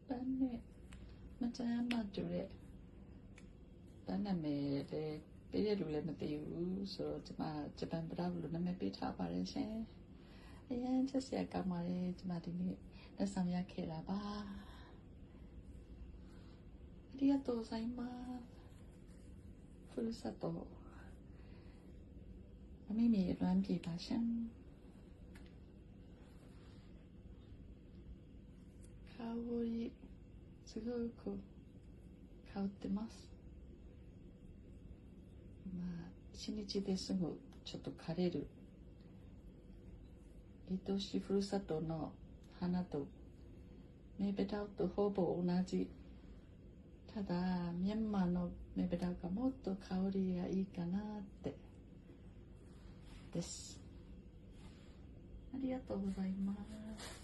班内မကျမ်းမတူတဲ့တန်းနာမည်လည်းပေးရလူလည်းမသိဘူးဆိုတော့ကျမဂျပန်ပဒါလို့နာမည်ပေးထားပါတယ်ရှင်အရင်ချက်စရာကောင်းပါတယ်ကျမဒီနေ့လက်ဆောင်ရခဲ့တာပါありがとうございますふるさとအမိမြေလွမ်းပြေပါရှင်香りすごく香ってますまあ一日ですぐちょっと枯れる愛しいふるさとの花とメベダウとほぼ同じただミャンマーのメベダウがもっと香りがいいかなってですありがとうございます